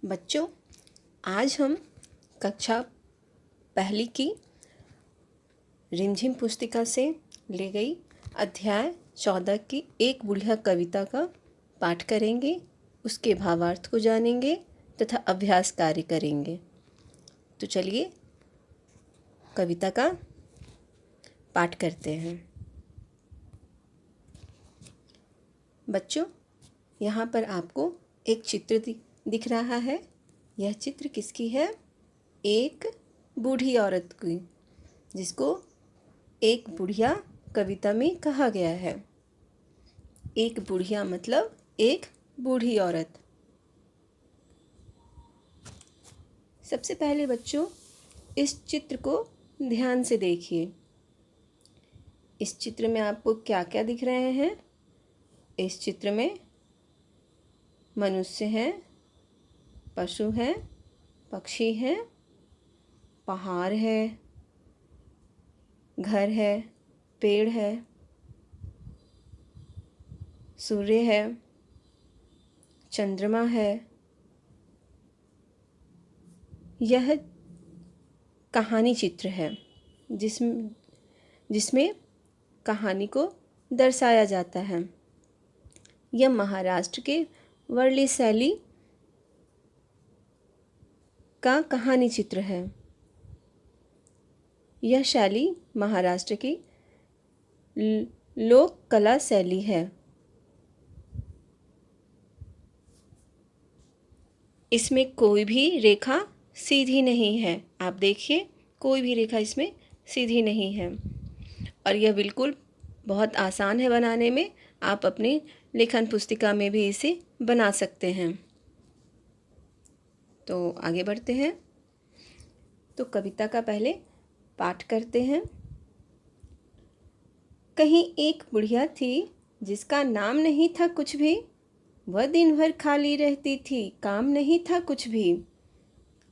बच्चों, आज हम कक्षा पहली की रिमझिम पुस्तिका से ले गई अध्याय 14 की एक बुढ़िया कविता का पाठ करेंगे, उसके भावार्थ को जानेंगे तथा अभ्यास कार्य करेंगे। तो चलिए कविता का पाठ करते हैं। बच्चों, यहाँ पर आपको एक चित्र दिख रहा है। यह चित्र किसकी है? एक बूढ़ी औरत की, जिसको एक बुढ़िया कविता में कहा गया है। एक बुढ़िया मतलब एक बूढ़ी औरत। सबसे पहले बच्चों, इस चित्र को ध्यान से देखिए। इस चित्र में आपको क्या क्या दिख रहे हैं? इस चित्र में मनुष्य हैं, पशु हैं, पक्षी हैं, पहाड़ है, घर है, पेड़ है, सूर्य है, चंद्रमा है। यह कहानी चित्र है जिसमें कहानी को दर्शाया जाता है। यह महाराष्ट्र के वर्ली शैली का कहानी चित्र है। यह शैली महाराष्ट्र की लोक कला शैली है। इसमें कोई भी रेखा सीधी नहीं है। आप देखिए, कोई भी रेखा इसमें सीधी नहीं है और यह बिल्कुल बहुत आसान है बनाने में। आप अपनी लेखन पुस्तिका में भी इसे बना सकते हैं। तो आगे बढ़ते हैं। तो कविता का पहले पाठ करते हैं। कहीं एक बुढ़िया थी जिसका नाम नहीं था कुछ भी। वह दिन भर खाली रहती थी, काम नहीं था कुछ भी।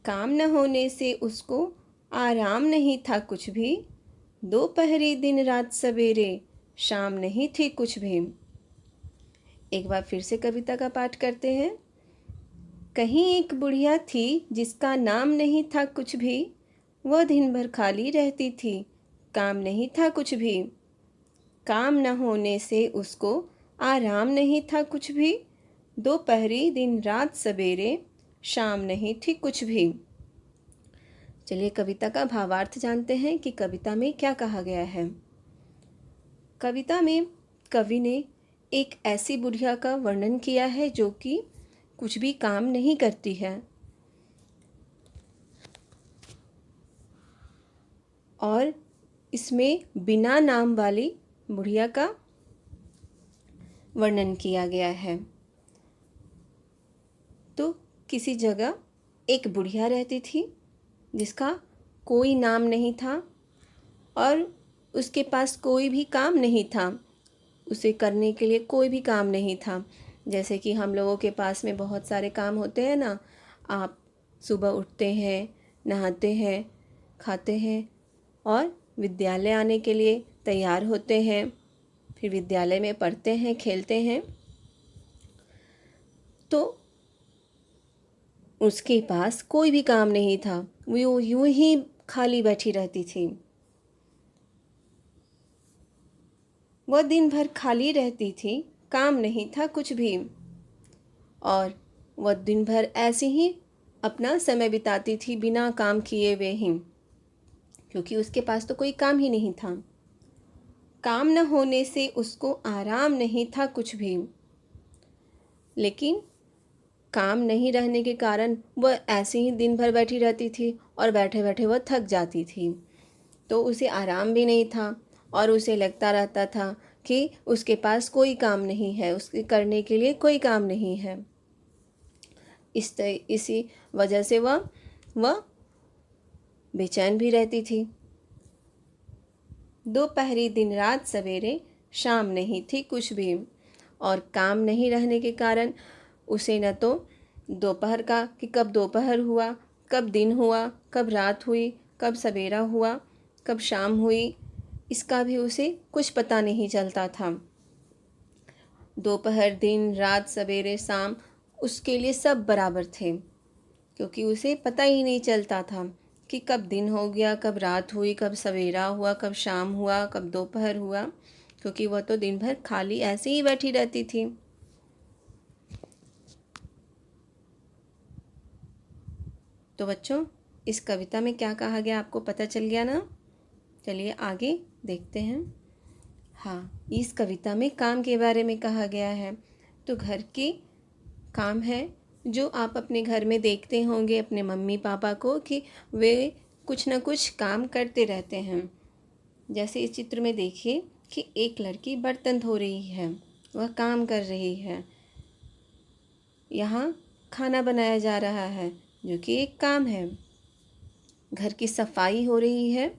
काम न होने से उसको आराम नहीं था कुछ भी। दोपहरी दिन रात सवेरे शाम नहीं थी कुछ भी। एक बार फिर से कविता का पाठ करते हैं। कहीं एक बुढ़िया थी जिसका नाम नहीं था कुछ भी। वह दिन भर खाली रहती थी, काम नहीं था कुछ भी। काम न होने से उसको आराम नहीं था कुछ भी। दोपहरी दिन रात सवेरे शाम नहीं थी कुछ भी। चलिए कविता का भावार्थ जानते हैं कि कविता में क्या कहा गया है। कविता में कवि ने एक ऐसी बुढ़िया का वर्णन किया है जो कि कुछ भी काम नहीं करती है और इसमें बिना नाम वाली बुढ़िया का वर्णन किया गया है। तो किसी जगह एक बुढ़िया रहती थी जिसका कोई नाम नहीं था और उसके पास कोई भी काम नहीं था। उसे करने के लिए कोई भी काम नहीं था। जैसे कि हम लोगों के पास में बहुत सारे काम होते हैं ना। आप सुबह उठते हैं, नहाते हैं, खाते हैं और विद्यालय आने के लिए तैयार होते हैं। फिर विद्यालय में पढ़ते हैं, खेलते हैं। तो उसके पास कोई भी काम नहीं था। वो यूं ही खाली बैठी रहती थी। वह दिन भर खाली रहती थी, काम नहीं था कुछ भी। और वह दिन भर ऐसे ही अपना समय बिताती थी बिना काम किए हुए ही, क्योंकि उसके पास तो कोई काम ही नहीं था। काम न होने से उसको आराम नहीं था कुछ भी। लेकिन काम नहीं रहने के कारण वह ऐसे ही दिन भर बैठी रहती थी और बैठे बैठे वह थक जाती थी। तो उसे आराम भी नहीं था और उसे लगता रहता था कि उसके पास कोई काम नहीं है, उसके करने के लिए कोई काम नहीं है। इसी वजह से वह बेचैन भी रहती थी। दोपहरी दिन रात सवेरे शाम नहीं थी कुछ भी। और काम नहीं रहने के कारण उसे न तो दोपहर का कि कब दोपहर हुआ, कब दिन हुआ, कब रात हुई, कब सवेरा हुआ, कब शाम हुई, इसका भी उसे कुछ पता नहीं चलता था। दोपहर, दिन, रात, सवेरे, शाम उसके लिए सब बराबर थे। क्योंकि उसे पता ही नहीं चलता था कि कब दिन हो गया, कब रात हुई, कब सवेरा हुआ, कब शाम हुआ, कब दोपहर हुआ, क्योंकि वह तो दिन भर खाली ऐसे ही बैठी रहती थी। तो बच्चों, इस कविता में क्या कहा गया आपको पता चल गया ना? चलिए आगे देखते हैं। हाँ, इस कविता में काम के बारे में कहा गया है। तो घर के काम है जो आप अपने घर में देखते होंगे अपने मम्मी पापा को कि वे कुछ ना कुछ काम करते रहते हैं। जैसे इस चित्र में देखिए कि एक लड़की बर्तन धो रही है, वह काम कर रही है। यहाँ खाना बनाया जा रहा है जो कि एक काम है। घर की सफाई हो रही है,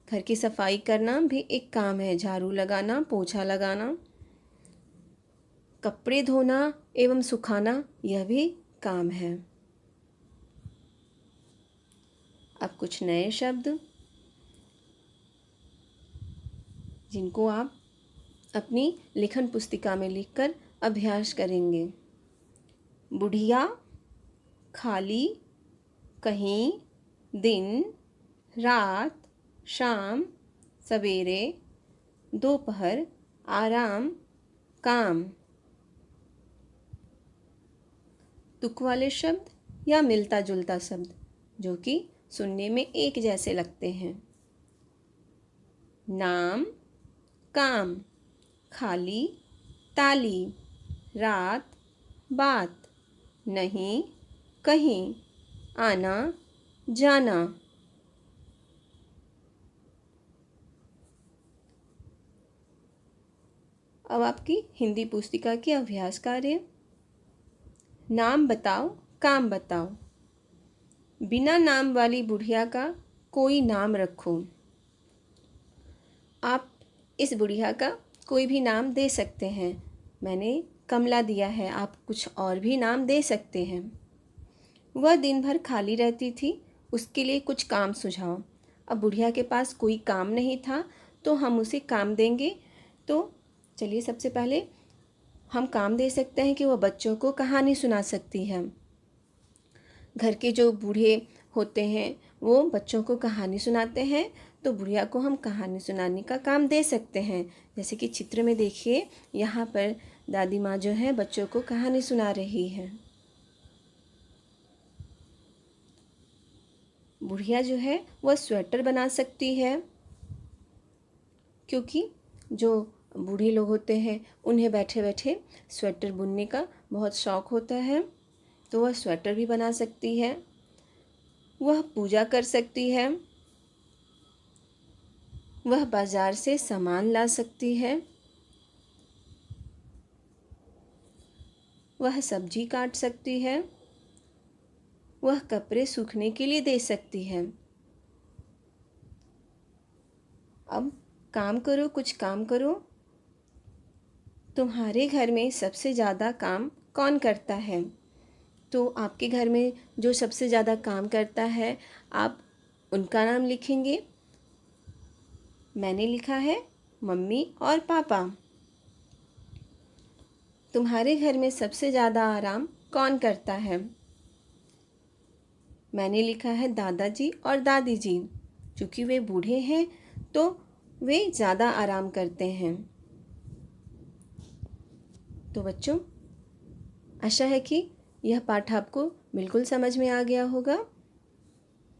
घर की सफाई करना भी एक काम है। झाड़ू लगाना, पोछा लगाना, कपड़े धोना एवं सुखाना, यह भी काम है। अब कुछ नए शब्द जिनको आप अपनी लेखन पुस्तिका में लिखकर अभ्यास करेंगे। बुढ़िया, खाली, कहीं, दिन, रात, शाम, सवेरे, दोपहर, आराम, काम। तुक वाले शब्द या मिलता जुलता शब्द जो कि सुनने में एक जैसे लगते हैं। नाम, काम, खाली, ताली, रात, बात, नहीं, कहीं, आना, जाना। अब आपकी हिंदी पुस्तिका की अभ्यास कार्य। नाम बताओ, काम बताओ। बिना नाम वाली बुढ़िया का कोई नाम रखो। आप इस बुढ़िया का कोई भी नाम दे सकते हैं। मैंने कमला दिया है, आप कुछ और भी नाम दे सकते हैं। वह दिन भर खाली रहती थी, उसके लिए कुछ काम सुझाओ। अब बुढ़िया के पास कोई काम नहीं था तो हम उसे काम देंगे। तो चलिए सबसे पहले हम काम दे सकते हैं कि वह बच्चों को कहानी सुना सकती है। घर के जो बूढ़े होते हैं वो बच्चों को कहानी सुनाते हैं, तो बुढ़िया को हम कहानी सुनाने का काम दे सकते हैं। जैसे कि चित्र में देखिए, यहाँ पर दादी माँ जो है बच्चों को कहानी सुना रही है। बुढ़िया जो है वह स्वेटर बना सकती है, क्योंकि जो बूढ़े लोग होते हैं उन्हें बैठे बैठे स्वेटर बुनने का बहुत शौक़ होता है, तो वह स्वेटर भी बना सकती है। वह पूजा कर सकती है, वह बाज़ार से सामान ला सकती है, वह सब्जी काट सकती है, वह कपड़े सूखने के लिए दे सकती है। अब काम करो, कुछ काम करो। तुम्हारे घर में सबसे ज़्यादा काम कौन करता है? तो आपके घर में जो सबसे ज़्यादा काम करता है आप उनका नाम लिखेंगे। मैंने लिखा है मम्मी और पापा। तुम्हारे घर में सबसे ज़्यादा आराम कौन करता है? मैंने लिखा है दादाजी और दादी जी। चूँकि वे बूढ़े हैं तो वे ज़्यादा आराम करते हैं। तो बच्चों, आशा है कि यह पाठ आपको बिल्कुल समझ में आ गया होगा।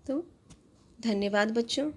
तो धन्यवाद बच्चों।